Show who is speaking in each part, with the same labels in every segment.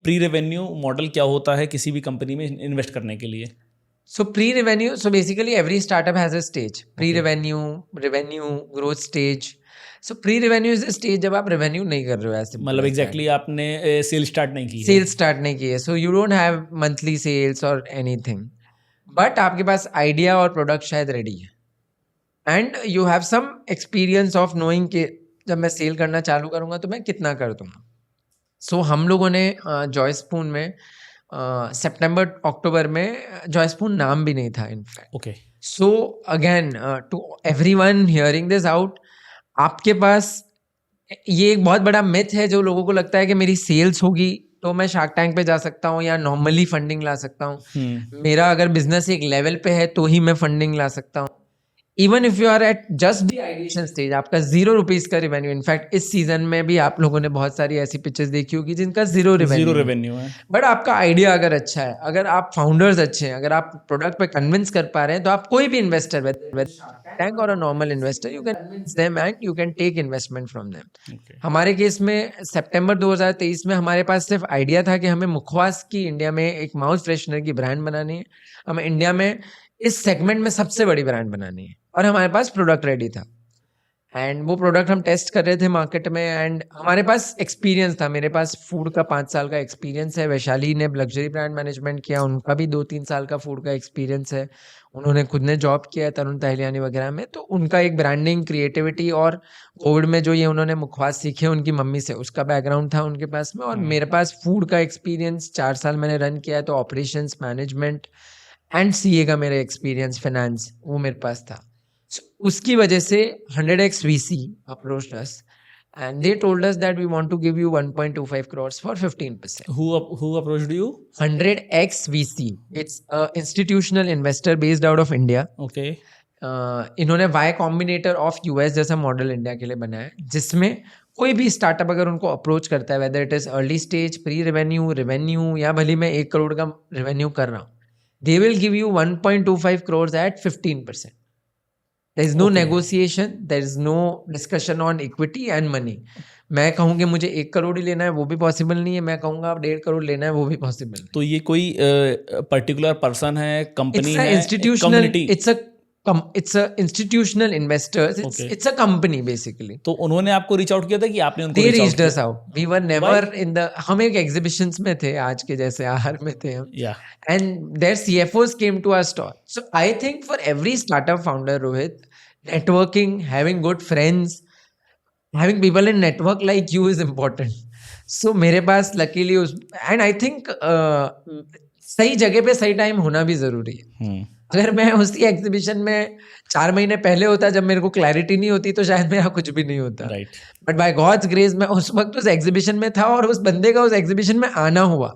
Speaker 1: Pre revenue model क्या होता है किसी भी कंपनी में इन्वेस्ट करने के लिए?
Speaker 2: So pre-revenue, so basically every startup has a stage. Pre-revenue, revenue, growth stage. So pre-revenue is the stage जब आप revenue नहीं कर रहे हो ऐसे.
Speaker 1: मतलब एग्जैक्टली आपने सेल स्टार्ट नहीं की है.
Speaker 2: Sales start नहीं की है. So you don't have monthly sales or anything. But आपके पास idea और product शायद ready है. And you have some experience of knowing कि जब मैं सेल करना चालू करूँगा तो मैं कितना कर दूँगा. So हम लोगों ने जॉयस्पून में सितंबर अक्टूबर में जॉयस्पून नाम भी नहीं था in fact.
Speaker 1: Okay.
Speaker 2: So again to everyone hearing this out, आपके पास ये एक बहुत बड़ा मिथ है जो लोगों को लगता है कि मेरी सेल्स होगी तो मैं शार्क टैंक पे जा सकता हूँ या नॉर्मली फंडिंग ला सकता हूँ. मेरा अगर बिजनेस एक लेवल पे है तो ही मैं फंडिंग ला सकता हूँ. Even if you are at just the ideation stage, आपका ₹0 का रेवेन्यू. इनफैक्ट इस सीजन में भी आप लोगों ने बहुत सारी ऐसी पिक्चर्स देखी होगी जिनका जीरो रेवेन्यू
Speaker 1: है.
Speaker 2: बट आपका आइडिया अगर अच्छा है, अगर आप फाउंडर्स अच्छे हैं, अगर आप प्रोडक्ट पे कन्विंस कर पा रहे हैं, तो आप कोई भी इन्वेस्टर टैंक और a normal investor, you can convince them and you can take investment from them. हमारे केस में सितंबर 2023 में हमारे पास सिर्फ आइडिया था कि हमें मुखवास की इंडिया में एक माउथ फ्रेशनर की ब्रांड बनानी है. हमें इंडिया में इस सेगमेंट में सबसे बड़ी ब्रांड बनानी है और हमारे पास प्रोडक्ट रेडी था. एंड वो प्रोडक्ट हम टेस्ट कर रहे थे मार्केट में. एंड हमारे पास एक्सपीरियंस था. मेरे पास फूड का 5 साल का एक्सपीरियंस है. वैशाली ने लग्जरी ब्रांड मैनेजमेंट किया, उनका भी 2-3 साल का फूड का एक्सपीरियंस है. उन्होंने खुद ने जॉब किया है तरुण तहलियानी वगैरह में. तो उनका एक ब्रांडिंग क्रिएटिविटी और कोविड में जो ये उन्होंने मुखवास सीखे उनकी मम्मी से, उसका बैकग्राउंड था उनके पास में. और मेरे पास फूड का एक्सपीरियंस 4 साल मैंने रन किया है, तो ऑपरेशंस मैनेजमेंट एंड सीए का मेरा एक्सपीरियंस, फाइनेंस, वो मेरे पास था. So, उसकी वजह से 100x VC approached us and they told us that we want to give you 1.25 crores for 15%.
Speaker 1: Who approached you?
Speaker 2: 100x VC. It's a institutional investor based out of India.
Speaker 1: Okay.
Speaker 2: इन्होंने Y Combinator of US जैसा model India के लिए बनाया है, जिसमें कोई भी startup अगर उनको अप्रोच करता है, whether it is early stage, pre revenue, revenue, या भले मैं 1 करोड़ का रेवेन्यू कर रहा हूँ, they will give you 1.25 crores at 15%. There is no negotiation, there is no discussion on equity and money. मैं कहूँ कि मुझे 1 करोड़ ही लेना है, वो भी पॉसिबल नहीं है. मैं कहूँगा आप 1.5 करोड़ लेना है, वो भी पॉसिबल नहीं.
Speaker 1: तो ये कोई पर्टिकुलर पर्सन है, कंपनी है,
Speaker 2: institutional, it's a institutional investors, it's a company basically.
Speaker 1: तो उन्होंने आपको रीच आउट किया था कि आपने उनको
Speaker 2: They reached us out. We were never in the, हम एक exhibitions में थे, आज के जैसे आहार में थे हम.
Speaker 1: Yeah.
Speaker 2: And their CFOs came to our stall. So I think for every startup founder, Rohit, networking, having good friends, having people in network like you is important. So मेरे पास luckily and I think सही जगह पे सही time होना भी जरूरी है. अगर मैं उसी एग्जीबिशन में 4 महीने पहले होता, जब मेरे को क्लैरिटी नहीं होती, तो शायद मेरा कुछ भी नहीं होता. बट बाय गॉड्स ग्रेस मैं उस वक्त उस एग्जीबिशन में था और उस बंदे का उस एग्जीबिशन में आना हुआ.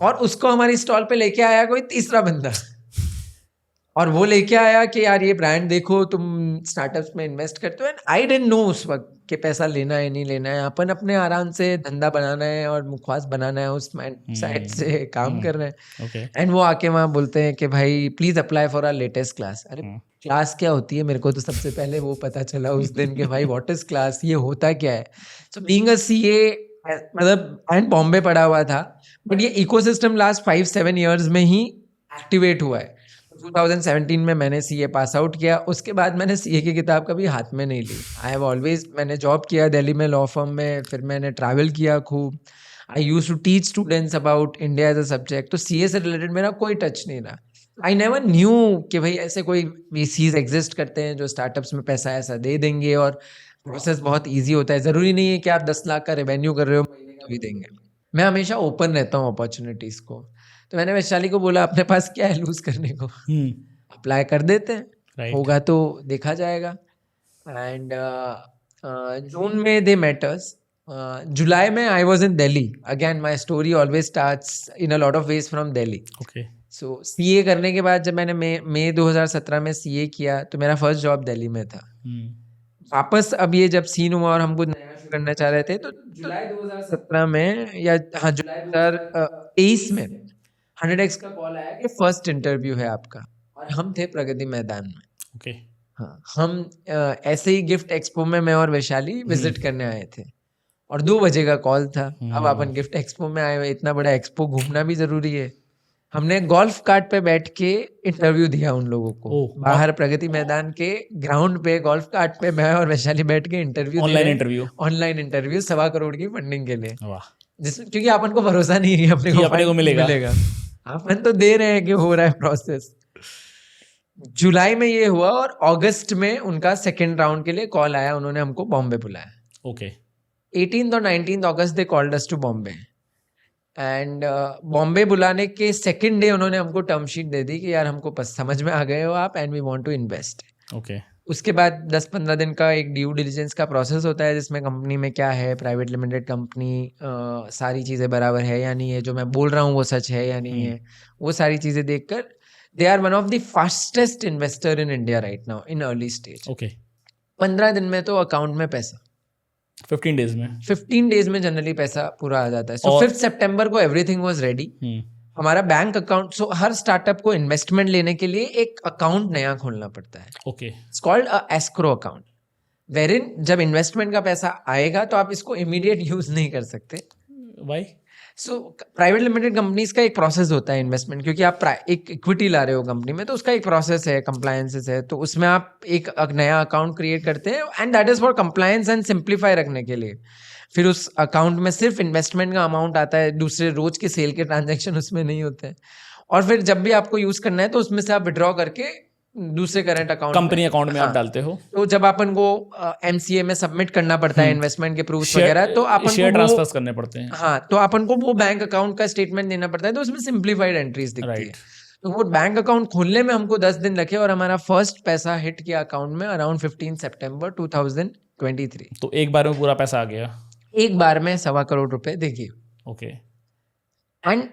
Speaker 2: और उसको हमारी स्टॉल पे लेके आया कोई तीसरा बंदा, और वो लेके आया कि यार ये ब्रांड देखो, तुम स्टार्टअप्स में इन्वेस्ट करते हो. एंड आई डिडंट नो उस वक्त कि पैसा लेना है नहीं लेना है, अपन अपने आराम से धंधा बनाना है और मुखवास बनाना है, उस साइड से काम कर रहे हैं. एंड वो आके वहाँ बोलते हैं कि भाई please apply for our latest class. अरे क्लास क्या होती है? मेरे को तो सबसे पहले वो पता चला उस दिन कि भाई व्हाट इज क्लास, ये होता क्या है. सो बीइंग अ सीए, मतलब एंड बॉम्बे पढ़ा हुआ था, बट ये इकोसिस्टम लास्ट 5-7 ईयर्स में ही एक्टिवेट हुआ है. 2017 में मैंने सीए पास आउट किया. उसके बाद मैंने सीए की किताब कभी हाथ में नहीं ली. आई हैव ऑलवेज, मैंने जॉब किया दिल्ली में लॉ फर्म में, फिर मैंने ट्रैवल किया खूब. I used to teach students about India as a subject. तो सीए से रिलेटेड मेरा कोई टच नहीं रहा. आई नेवर न्यू कि भाई ऐसे कोई वीसीज एग्जिस्ट करते हैं जो स्टार्टअप्स में पैसा ऐसा दे देंगे और प्रोसेस बहुत ईजी होता है. ज़रूरी नहीं है कि आप 10 लाख का रेवेन्यू कर रहे हो महीने का भी देंगे. मैं हमेशा ओपन रहता हूँ अपॉर्चुनिटीज़ को. तो मैंने वैशाली को बोला अपने पास क्या है लूज करने को, अप्लाई कर देते हैं, होगा तो देखा जाएगा. एंड जून में दे मेटर्स. जुलाई में I was in Delhi. Again my story always starts in a lot of ways from Delhi. So CA करने के बाद जब मैंने मई 2017 में सीए किया, तो मेरा फर्स्ट जॉब दिल्ली में था. वापस अब ये जब सीन हुआ और हम कुछ नया शुरू करना चाह रहे थे, तो जुलाई 2017 में, या हाँ जुलाई 2023 में 100x का कॉल आया कि फर्स्ट इंटरव्यू है आपका. और हम थे प्रगति मैदान में. हाँ, हम ऐसे ही गिफ्ट एक्सपो में मैं और वैशाली विजिट करने आए थे. और 2 बजे का कॉल था। अब अपन गिफ्ट एक्सपो में आए हुए, इतना बड़ा एक्सपो घूमना भी जरूरी है। हमने गोल्फ कार्ट पे बैठ के इंटरव्यू दिया उन लोगों को।
Speaker 1: ओह,
Speaker 2: बाहर प्रगति मैदान के ग्राउंड पे गोल्फ कार्ट पे मैं और वैशाली बैठ के इंटरव्यू दे
Speaker 1: ऑनलाइन
Speaker 2: रहे
Speaker 1: इंटरव्यू।
Speaker 2: ऑनलाइन इंटरव्यू 1.25 करोड़ की फंडिंग के लिए,
Speaker 1: वाह,
Speaker 2: जिसमें क्योंकि अपन को भरोसा नहीं है अपने
Speaker 1: कि
Speaker 2: को
Speaker 1: अपने को
Speaker 2: फंड
Speaker 1: मिलेगा।
Speaker 2: अपन तो दे रहे हैं कि हो रहा है प्रोसेस। जुलाई में ये हुआ और अगस्त में उनका सेकेंड राउंड के लिए कॉल आया, उन्होंने हमको बॉम्बे बुलाया।
Speaker 1: ओके
Speaker 2: 18th और 19th अगस्त they called us to Bombay and Bombay बुलाने के सेकेंड डे उन्होंने हमको टर्म शीट दे दी कि यार हमको समझ में आ गए हो आप and we want to invest.
Speaker 1: Okay
Speaker 2: उसके बाद 10-15 दिन का एक ड्यू डिलिजेंस का प्रोसेस होता है, जिसमें कंपनी में क्या है, प्राइवेट लिमिटेड कंपनी, सारी चीज़ें बराबर है या नहीं है, जो मैं बोल रहा हूँ वो सच है या नहीं है, वो सारी चीज़ें देखकर they are one of the fastest investor in India right now in early stage.
Speaker 1: Okay
Speaker 2: 15 दिन में तो अकाउंट में पैसा,
Speaker 1: 15 डेज में।
Speaker 2: 15 डेज में जनरली पैसा पूरा आ जाता है। सो
Speaker 1: और
Speaker 2: 5 सितंबर को एवरीथिंग वाज रेडी। हमारा बैंक अकाउंट, सो हर स्टार्टअप को इन्वेस्टमेंट लेने के लिए एक अकाउंट नया खोलना पड़ता है।
Speaker 1: Okay
Speaker 2: it's called a escrow account, wherein जब इन्वेस्टमेंट का पैसा आएगा तो आप इसको इमीडिएट यूज नहीं कर सकते।
Speaker 1: भाई
Speaker 2: सो प्राइवेट लिमिटेड कंपनीज का एक प्रोसेस होता है इन्वेस्टमेंट, क्योंकि आप एक इक्विटी ला रहे हो कंपनी में, तो उसका एक प्रोसेस है, कंप्लायंसेस है, तो उसमें आप एक नया अकाउंट क्रिएट करते हैं and that is for compliance and simplify रखने के लिए। फिर उस अकाउंट में सिर्फ इन्वेस्टमेंट का अमाउंट आता है, दूसरे रोज के सेल के ट्रांजेक्शन उसमें नहीं होते हैं। और फिर जब भी आपको यूज करना है तो उसमें से आप विड्रॉ करके दूसरे करंट अकाउंट
Speaker 1: कंपनी अकाउंट में आप
Speaker 2: हाँ।
Speaker 1: डालते हो।
Speaker 2: तो जब अपन को एमसीए में सबमिट करना पड़ता है इन्वेस्टमेंट के प्रूफ्स वगैरह, तो अपन
Speaker 1: शेयर
Speaker 2: को वो
Speaker 1: ट्रांसफर्स करने पड़ते हैं।
Speaker 2: हाँ, तो अपन को वो बैंक अकाउंट का स्टेटमेंट देना पड़ता है, तो उसमें सिंप्लीफाइड एंट्रीज दिखती है।
Speaker 1: राइट
Speaker 2: तो वो बैंक अकाउंट खोलने में हमको 10 दिन लगे और हमारा फर्स्ट पैसा हिट किया अकाउंट में अराउंड 15 सितंबर 2023।
Speaker 1: तो एक बार में पूरा पैसा आ गया।
Speaker 2: एक बार में 1.25 करोड़ रुपए देखिए।
Speaker 1: ओके
Speaker 2: एंड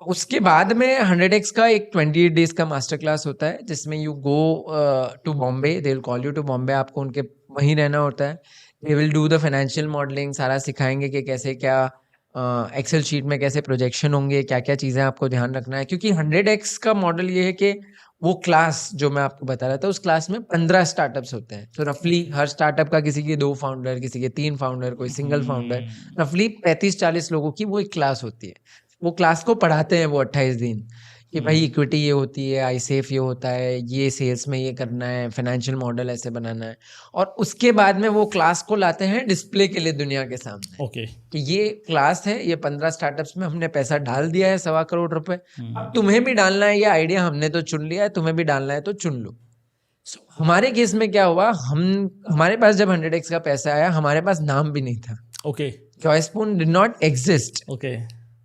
Speaker 2: उसके बाद में 100x का एक 28 डेज का मास्टर क्लास होता है, जिसमें you go to Bombay, they will call you to Bombay, आपको उनके वहीं रहना होता है। They will do the financial modelling, सारा सिखाएंगे कि कैसे क्या एक्सेल शीट में कैसे प्रोजेक्शन होंगे, क्या क्या चीज़ें आपको ध्यान रखना है। क्योंकि 100x का मॉडल ये है कि वो क्लास जो मैं आपको बता रहा था, उस क्लास में 15 स्टार्टअप्स होते हैं। तो रफली हर स्टार्टअप का किसी के 2 फाउंडर, किसी के 3 फाउंडर, कोई सिंगल फाउंडर, रफली 35-40 लोगों की वो एक क्लास होती है। वो क्लास को पढ़ाते हैं वो 28 दिन कि भाई इक्विटी ये होती है, आई सेफ ये होता है, ये सेल्स में ये करना है, फाइनेंशियल मॉडल ऐसे बनाना है। और उसके बाद में वो क्लास को लाते हैं डिस्प्ले के लिए दुनिया के सामने
Speaker 1: ओके
Speaker 2: कि ये क्लास है, ये 15 स्टार्टअप्स में हमने पैसा डाल दिया है 1.25 करोड़ रुपए, अब तुम्हें भी डालना है, ये आइडिया हमने तो चुन लिया है, तुम्हें भी डालना है तो चुन लो। हमारे केस में क्या हुआ, हमारे पास जब 100x का पैसा आया, हमारे पास नाम भी नहीं था।
Speaker 1: Okay
Speaker 2: Joyspoon did not exist.
Speaker 1: Okay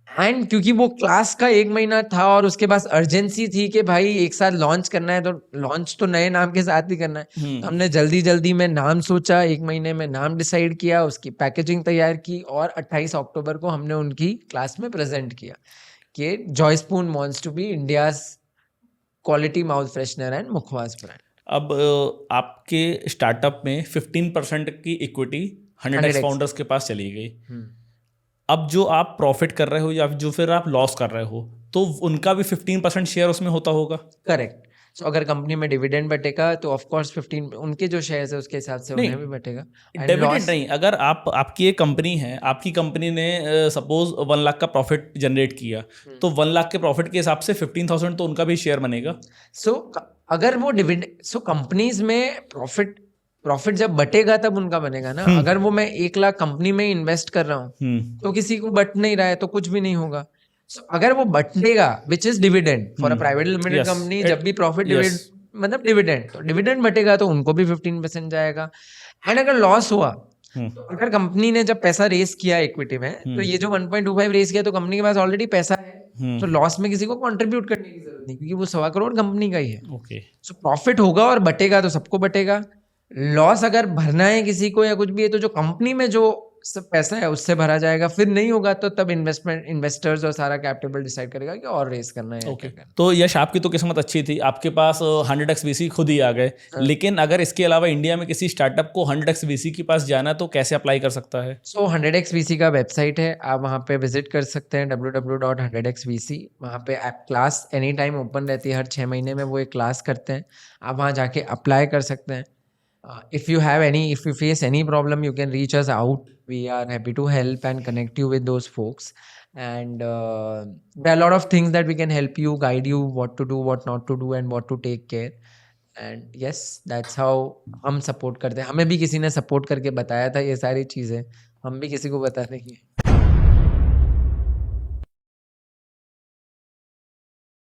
Speaker 2: and क्योंकि वो क्लास का 1 महीना था और उसके पास अर्जेंसी थी कि भाई एक साथ लॉन्च करना है, तो लॉन्च तो नए नाम के साथ ही करना है। तो हमने जल्दी जल्दी में नाम सोचा, 1 महीने में नाम डिसाइड किया, उसकी पैकेजिंग तैयार की और 28 अक्टूबर को हमने उनकी क्लास में प्रेजेंट किया कि Joyspoon wants to be India's quality mouth freshener and mukhwas brand.
Speaker 1: अब आपके स्टार्टअप में 15% की इक्विटी 100x फाउंडर्स के पास चली गई। अब जो आप प्रॉफिट कर रहे हो या जो फिर आप लॉस कर रहे हो, तो उनका भी 15% शेयर उसमें होता होगा।
Speaker 2: करेक्ट। सो अगर कंपनी में डिविडेंड बटेगा तो ऑफ कोर्स 15 उनके जो शेयर्स है उसके हिसाब से उन्हें भी बटेगा।
Speaker 1: डिविडेंड नहीं, अगर आपकी एक कंपनी है, आपकी कंपनी ने सपोज 1 लाख का प्रॉफिट जनरेट किया, तो 1 लाख के प्रॉफिट के हिसाब से 15,000 तो उनका भी शेयर बनेगा।
Speaker 2: सो अगर वो डिविडेंड, सो कंपनीज में प्रॉफिट जब बटेगा तब उनका बनेगा ना। अगर वो मैं 1 लाख कंपनी में इन्वेस्ट कर रहा हूँ तो किसी को बट नहीं रहा है तो कुछ भी नहीं होगा। So, अगर वो बटेगा which is dividend for a private limited company, जब भी प्रॉफिट मतलब डिविडेंड, तो डिविडेंड बटेगा तो उनको भी 15% जाएगा। एंड अगर लॉस हुआ, तो अगर कंपनी ने जब पैसा रेस किया इक्विटी में, तो ये जो 1.25 रेस किया, तो कंपनी के पास ऑलरेडी पैसा है, तो लॉस में किसी को कंट्रीब्यूट करने की जरूरत नहीं, क्योंकि वो 1.25 करोड़ कंपनी का ही है।
Speaker 1: ओके
Speaker 2: सो प्रॉफिट होगा और बटेगा तो सबको बटेगा। लॉस अगर भरना है किसी को या कुछ भी है, तो जो कंपनी में जो सब पैसा है उससे भरा जाएगा। फिर नहीं होगा तो तब इन्वेस्टर्स और सारा कैपिटल डिसाइड करेगा कि और रेस करना है।
Speaker 1: ओके तो यश, आपकी तो किस्मत अच्छी थी, आपके पास 100x VC खुद ही आ गए। लेकिन अगर इसके अलावा इंडिया में किसी स्टार्टअप को 100x VC के पास जाना है तो कैसे अप्लाई कर सकता है?
Speaker 2: सो 100x VC का वेबसाइट है, आप वहाँ पे विजिट कर सकते हैं, www.100xvc। वहाँ पे आप क्लास एनी टाइम ओपन रहती है, हर 6 महीने में वो एक क्लास करते हैं, आप वहाँ जाके अप्लाई कर सकते हैं। If you face any problem, you can reach us out. We are happy to help and connect you with those folks. And there are a lot of things that we can help you, guide you, what to do, what not to do, and what to take care. And yes, that's how हम support करते हैं. हमें भी किसी ने support करके बताया था ये सारी चीजें. हम भी किसी को बता देंगे.